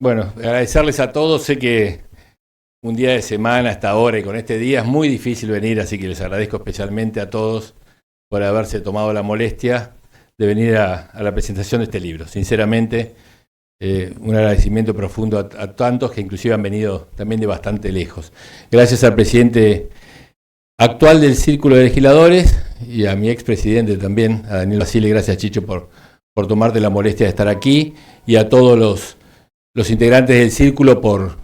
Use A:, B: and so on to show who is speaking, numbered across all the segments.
A: Bueno, agradecerles a todos. Sé que un día de semana hasta ahora y con este día es muy difícil venir, así que les agradezco especialmente a todos por haberse tomado la molestia de venir a la presentación de este libro. Sinceramente, un agradecimiento profundo a tantos que inclusive han venido también de bastante lejos. Gracias al presidente actual del Círculo de Legisladores y a mi expresidente también, a Daniel Basile. Gracias, Chicho, por tomarte la molestia de estar aquí, y a todos los integrantes del Círculo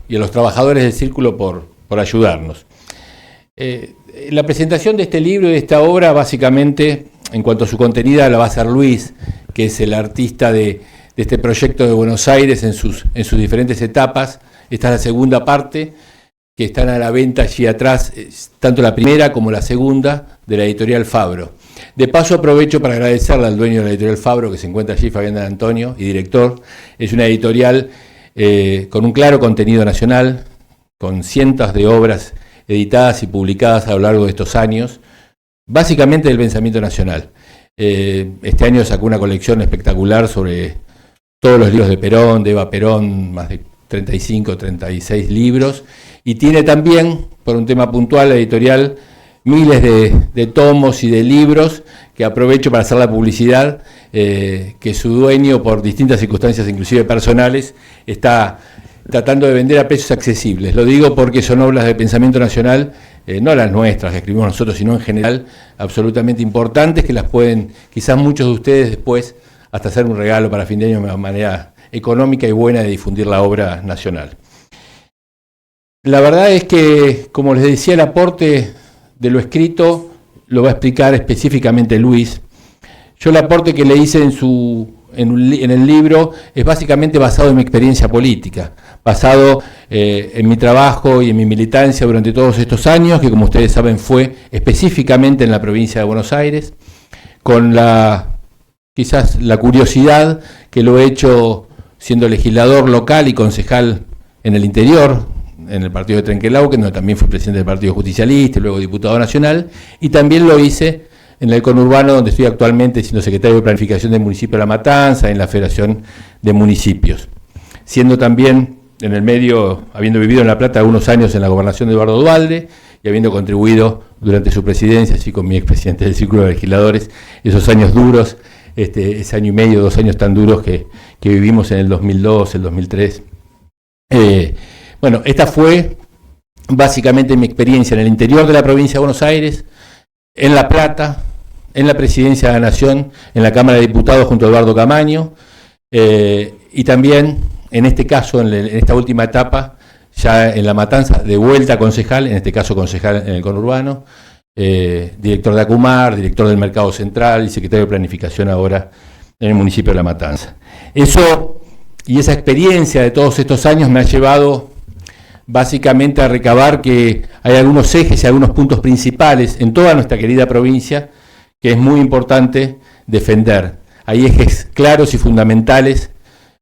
A: y a los trabajadores del Círculo por ayudarnos. La presentación de este libro y de esta obra, básicamente, en cuanto a su contenido, la va a hacer Luis, que es el artista de este proyecto de Buenos Aires en sus diferentes etapas. Esta es la segunda parte, que están a la venta allí atrás, tanto la primera como la segunda, de la editorial Fabro. De paso, aprovecho para agradecerle al dueño de la editorial Fabro, que se encuentra allí, Fabián D'Antonio, y director. Es una editorial con un claro contenido nacional, con cientos de obras editadas y publicadas a lo largo de estos años, básicamente del pensamiento nacional. Este año sacó una colección espectacular sobre todos los libros de Perón, de Eva Perón, más de 35, 36 libros, y tiene también, por un tema puntual, la editorial, miles de tomos y de libros, que aprovecho para hacer la publicidad, que su dueño, por distintas circunstancias, inclusive personales, está tratando de vender a precios accesibles. Lo digo porque son obras de pensamiento nacional, no las nuestras que escribimos nosotros, sino en general, absolutamente importantes, que las pueden, quizás muchos de ustedes después, hasta hacer un regalo para fin de año de una manera económica y buena de difundir la obra nacional. La verdad es que, como les decía, el aporte de lo escrito lo va a explicar específicamente Luis. Yo el aporte que le hice en el libro es básicamente basado en mi experiencia política, basado en mi trabajo y en mi militancia durante todos estos años, que como ustedes saben fue específicamente en la provincia de Buenos Aires, con quizás la curiosidad que lo he hecho siendo legislador local y concejal en el interior, en el partido de Trenquelauquen, donde también fui presidente del Partido Justicialista y luego diputado nacional, y también lo hice en el conurbano, donde estoy actualmente siendo secretario de Planificación del municipio de La Matanza, en la Federación de Municipios. Siendo también en el medio, habiendo vivido en La Plata algunos años en la gobernación de Eduardo Duhalde, y habiendo contribuido durante su presidencia, así con mi expresidente del Círculo de Legisladores, esos años duros, ese año y medio, 2 años tan duros que vivimos en el 2002, el 2003. Bueno, esta fue básicamente mi experiencia en el interior de la provincia de Buenos Aires, en La Plata, en la Presidencia de la Nación, en la Cámara de Diputados junto a Eduardo Camaño, y también, en este caso, en esta última etapa, ya en La Matanza, de vuelta concejal, en este caso concejal en el conurbano, director de ACUMAR, director del Mercado Central y secretario de Planificación ahora en el municipio de La Matanza. Eso y esa experiencia de todos estos años me ha llevado básicamente a recabar que hay algunos ejes y algunos puntos principales en toda nuestra querida provincia que es muy importante defender. Hay ejes claros y fundamentales,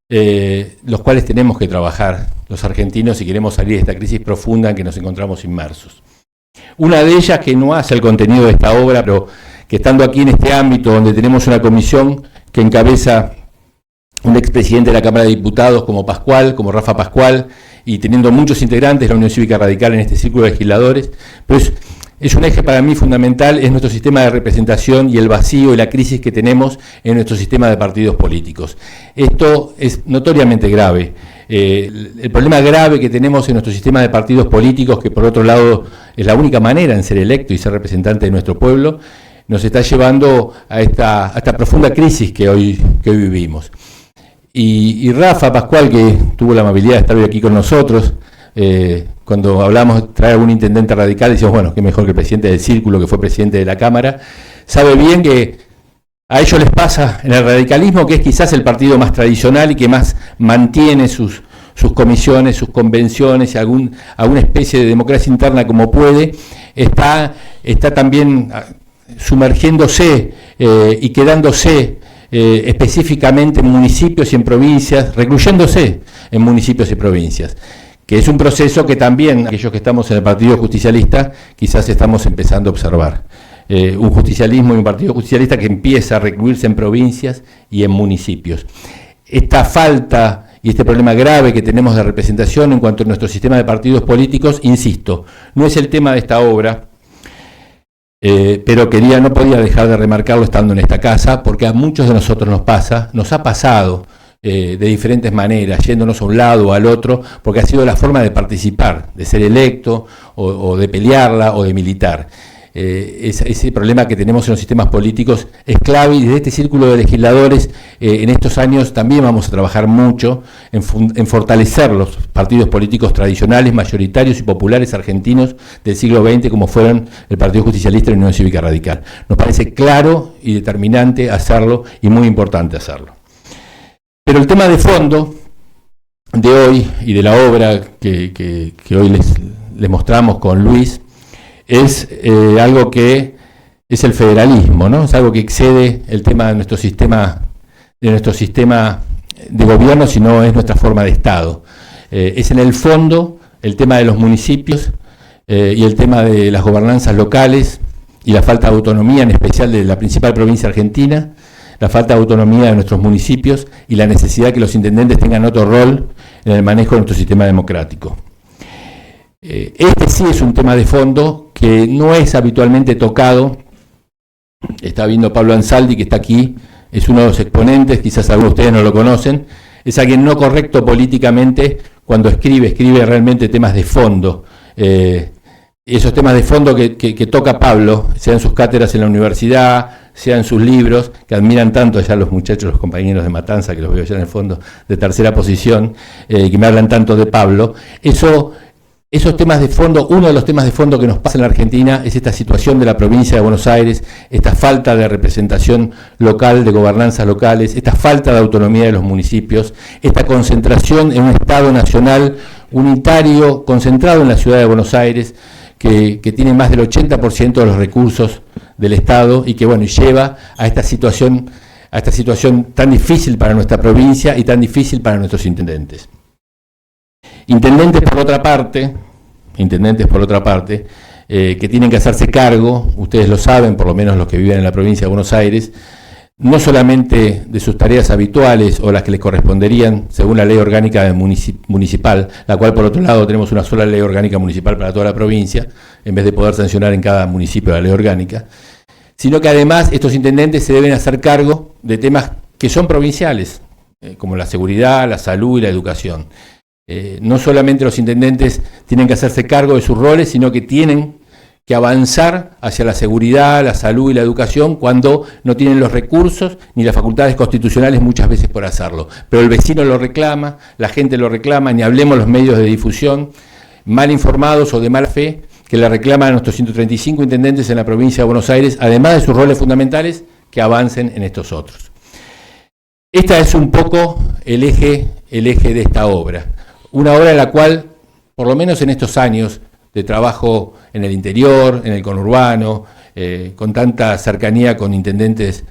A: los cuales tenemos que trabajar los argentinos si queremos salir de esta crisis profunda en que nos encontramos inmersos. Una de ellas, que no hace el contenido de esta obra, pero que estando aquí en este ámbito donde tenemos una comisión que encabeza un expresidente de la Cámara de Diputados como Rafa Pascual, y teniendo muchos integrantes de la Unión Cívica Radical en este Círculo de Legisladores, pues es un eje para mí fundamental, es nuestro sistema de representación y el vacío y la crisis que tenemos en nuestro sistema de partidos políticos. Esto es notoriamente grave. El problema grave que tenemos en nuestro sistema de partidos políticos, que por otro lado es la única manera en ser electo y ser representante de nuestro pueblo, nos está llevando a esta profunda crisis que hoy vivimos. Y Rafa Pascual, que tuvo la amabilidad de estar hoy aquí con nosotros, cuando hablamos de traer a algún intendente radical, decimos, bueno, qué mejor que el presidente del Círculo, que fue presidente de la Cámara, sabe bien que a ellos les pasa en el radicalismo, que es quizás el partido más tradicional y que más mantiene sus comisiones, sus convenciones, alguna especie de democracia interna como puede, está también sumergiéndose y quedándose específicamente en municipios y en provincias, recluyéndose en municipios y provincias, que es un proceso que también aquellos que estamos en el Partido Justicialista quizás estamos empezando a observar. Un justicialismo y un partido justicialista que empieza a recluirse en provincias y en municipios. Esta falta y este problema grave que tenemos de representación en cuanto a nuestro sistema de partidos políticos, insisto, no es el tema de esta obra, pero no podía dejar de remarcarlo estando en esta casa, porque a muchos de nosotros nos ha pasado de diferentes maneras, yéndonos a un lado o al otro, porque ha sido la forma de participar, de ser electo, o de pelearla, o de militar. Ese problema que tenemos en los sistemas políticos es clave, y desde este círculo de legisladores en estos años también vamos a trabajar mucho en fortalecer los partidos políticos tradicionales, mayoritarios y populares argentinos del siglo XX, como fueron el Partido Justicialista y la Unión Cívica Radical. Nos parece claro y determinante hacerlo, y muy importante hacerlo. Pero el tema de fondo de hoy y de la obra que hoy les mostramos con Luis es algo que es el federalismo, ¿no? Es algo que excede el tema de nuestro sistema de gobierno, sino es nuestra forma de Estado. Es en el fondo el tema de los municipios y el tema de las gobernanzas locales y la falta de autonomía, en especial de la principal provincia argentina, la falta de autonomía de nuestros municipios y la necesidad de que los intendentes tengan otro rol en el manejo de nuestro sistema democrático. Este sí es un tema de fondo que no es habitualmente tocado. Está viendo Pablo Ansaldi, que está aquí, es uno de los exponentes, quizás algunos de ustedes no lo conocen, es alguien no correcto políticamente cuando escribe realmente temas de fondo. Esos temas de fondo que toca Pablo, sea en sus cátedras en la universidad, sea en sus libros, que admiran tanto allá los muchachos, los compañeros de Matanza, que los veo allá en el fondo de tercera posición, que me hablan tanto de Pablo. Esos temas de fondo, uno de los temas de fondo que nos pasa en la Argentina es esta situación de la provincia de Buenos Aires, esta falta de representación local, de gobernanzas locales, esta falta de autonomía de los municipios, esta concentración en un Estado nacional unitario, concentrado en la ciudad de Buenos Aires, que tiene más del 80% de los recursos del Estado y que lleva a esta situación tan difícil para nuestra provincia y tan difícil para nuestros intendentes. Intendentes, por otra parte, que tienen que hacerse cargo, ustedes lo saben, por lo menos los que viven en la provincia de Buenos Aires, no solamente de sus tareas habituales o las que les corresponderían según la ley orgánica municipal, la cual por otro lado tenemos una sola ley orgánica municipal para toda la provincia, en vez de poder sancionar en cada municipio la ley orgánica, sino que además estos intendentes se deben hacer cargo de temas que son provinciales, como la seguridad, la salud y la educación. No solamente los intendentes tienen que hacerse cargo de sus roles, sino que tienen que avanzar hacia la seguridad, la salud y la educación cuando no tienen los recursos ni las facultades constitucionales muchas veces por hacerlo. Pero el vecino lo reclama, la gente lo reclama, ni hablemos los medios de difusión, mal informados o de mala fe, que le reclaman a nuestros 135 intendentes en la provincia de Buenos Aires, además de sus roles fundamentales, que avancen en estos otros. Esta es un poco el eje de esta obra. Una obra en la cual, por lo menos en estos años de trabajo en el interior, en el conurbano, con tanta cercanía con intendentes,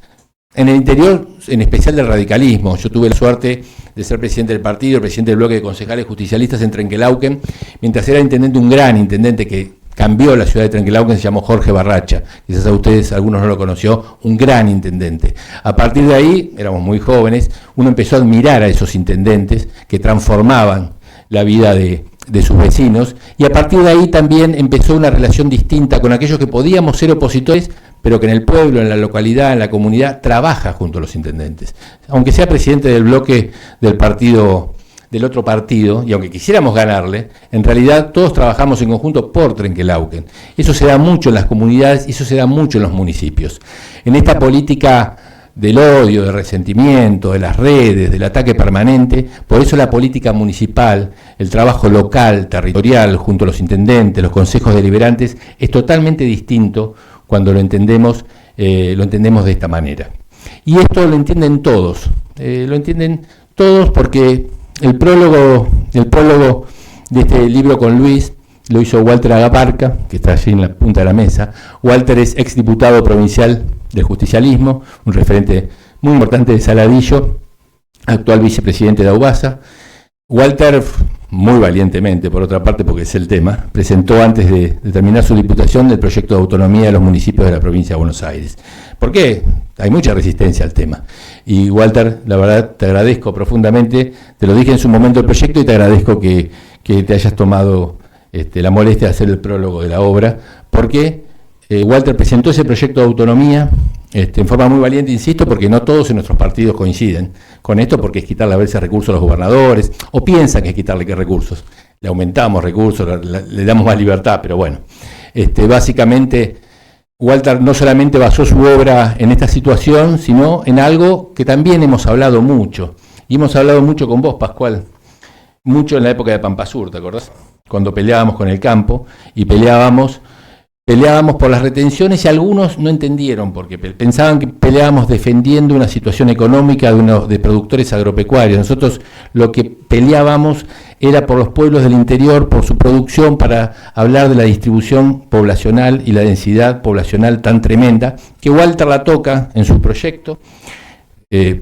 A: en el interior, en especial del radicalismo. Yo tuve la suerte de ser presidente del partido, presidente del bloque de concejales justicialistas en Trenquelauquen, mientras era intendente, un gran intendente que cambió la ciudad de Trenquelauquen, se llamó Jorge Barracha. Quizás a ustedes, algunos no lo conoció, un gran intendente. A partir de ahí, éramos muy jóvenes, uno empezó a admirar a esos intendentes que transformaban la vida de sus vecinos, y a partir de ahí también empezó una relación distinta con aquellos que podíamos ser opositores, pero que en el pueblo, en la localidad, en la comunidad, trabaja junto a los intendentes. Aunque sea presidente del bloque del otro partido, y aunque quisiéramos ganarle, en realidad todos trabajamos en conjunto por Trenquelauquen. Eso se da mucho en las comunidades y eso se da mucho en los municipios. En esta política del odio, del resentimiento, de las redes, del ataque permanente, por eso la política municipal, el trabajo local, territorial, junto a los intendentes, los consejos deliberantes, es totalmente distinto cuando lo entendemos de esta manera. Y esto lo entienden todos porque el prólogo de este libro con Luis lo hizo Walter Agaparca, que está allí en la punta de la mesa. Walter es exdiputado provincial del justicialismo, un referente muy importante de Saladillo, actual vicepresidente de Aubasa. Walter, muy valientemente, por otra parte, porque es el tema, presentó antes de terminar su diputación el proyecto de autonomía de los municipios de la provincia de Buenos Aires. ¿Por qué? Hay mucha resistencia al tema. Y Walter, la verdad, te agradezco profundamente, te lo dije en su momento del proyecto y te agradezco que te hayas tomado la molestia de hacer el prólogo de la obra, porque Walter presentó ese proyecto de autonomía en forma muy valiente, insisto, porque no todos en nuestros partidos coinciden con esto, porque es quitarle a veces recursos a los gobernadores, o piensan que es quitarle qué recursos. Le aumentamos recursos, le damos más libertad, pero bueno, básicamente Walter no solamente basó su obra en esta situación, sino en algo que también hemos hablado mucho, y hemos hablado mucho con vos, Pascual, mucho en la época de Pampa Sur, ¿te acordás? Cuando peleábamos con el campo, y peleábamos por las retenciones, y algunos no entendieron, porque pensaban que peleábamos defendiendo una situación económica de productores agropecuarios. Nosotros lo que peleábamos era por los pueblos del interior, por su producción, para hablar de la distribución poblacional y la densidad poblacional tan tremenda, que Walter la toca en su proyecto,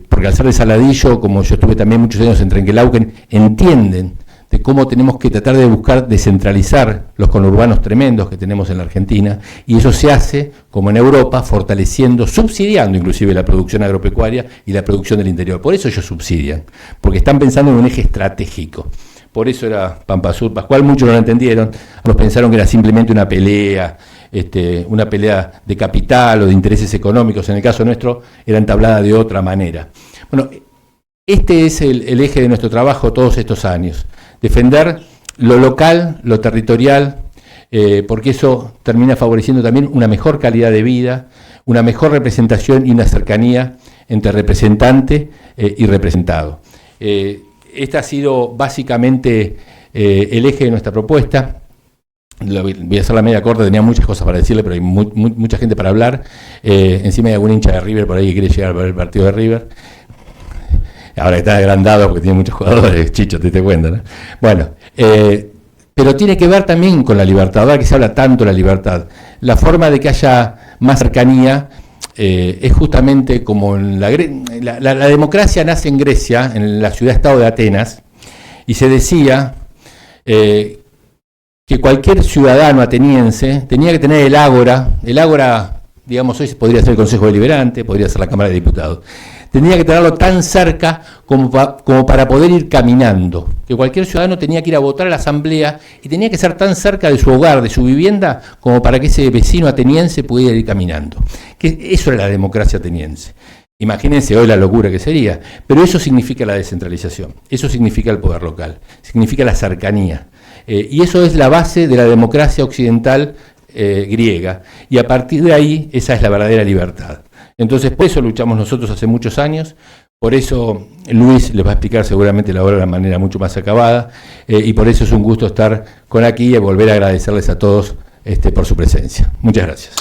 A: porque al ser de Saladillo, como yo estuve también muchos años en Trenquelauquen, entienden de cómo tenemos que tratar de buscar descentralizar los conurbanos tremendos que tenemos en la Argentina, y eso se hace, como en Europa, fortaleciendo, subsidiando inclusive la producción agropecuaria y la producción del interior. Por eso ellos subsidian, porque están pensando en un eje estratégico. Por eso era Pampa Sur, Pascual, muchos no lo entendieron, nos pensaron que era simplemente una pelea de capital o de intereses económicos. En el caso nuestro era entablada de otra manera. Bueno, este es el eje de nuestro trabajo todos estos años. Defender lo local, lo territorial, porque eso termina favoreciendo también una mejor calidad de vida, una mejor representación y una cercanía entre representante y representado. Este ha sido básicamente el eje de nuestra propuesta. Voy a hacer la media corta, tenía muchas cosas para decirle, pero hay mucha gente para hablar. Encima hay algún hincha de River por ahí que quiere llegar a ver el partido de River. Ahora está agrandado porque tiene muchos jugadores, Chicho, te diste cuenta, ¿no? Bueno, pero tiene que ver también con la libertad, ahora que se habla tanto de la libertad. La forma de que haya más cercanía es justamente como la democracia nace en Grecia, en la ciudad-estado de Atenas, y se decía que cualquier ciudadano ateniense tenía que tener el ágora, digamos, hoy podría ser el Consejo Deliberante, podría ser la Cámara de Diputados, tenía que tenerlo tan cerca como para poder ir caminando, que cualquier ciudadano tenía que ir a votar a la asamblea y tenía que ser tan cerca de su hogar, de su vivienda, como para que ese vecino ateniense pudiera ir caminando. Que eso era la democracia ateniense. Imagínense hoy la locura que sería, pero eso significa la descentralización, eso significa el poder local, significa la cercanía, y eso es la base de la democracia occidental griega, y a partir de ahí esa es la verdadera libertad. Entonces, por eso luchamos nosotros hace muchos años, por eso Luis les va a explicar seguramente la obra de una manera mucho más acabada, y por eso es un gusto estar con aquí y volver a agradecerles a todos por su presencia. Muchas gracias.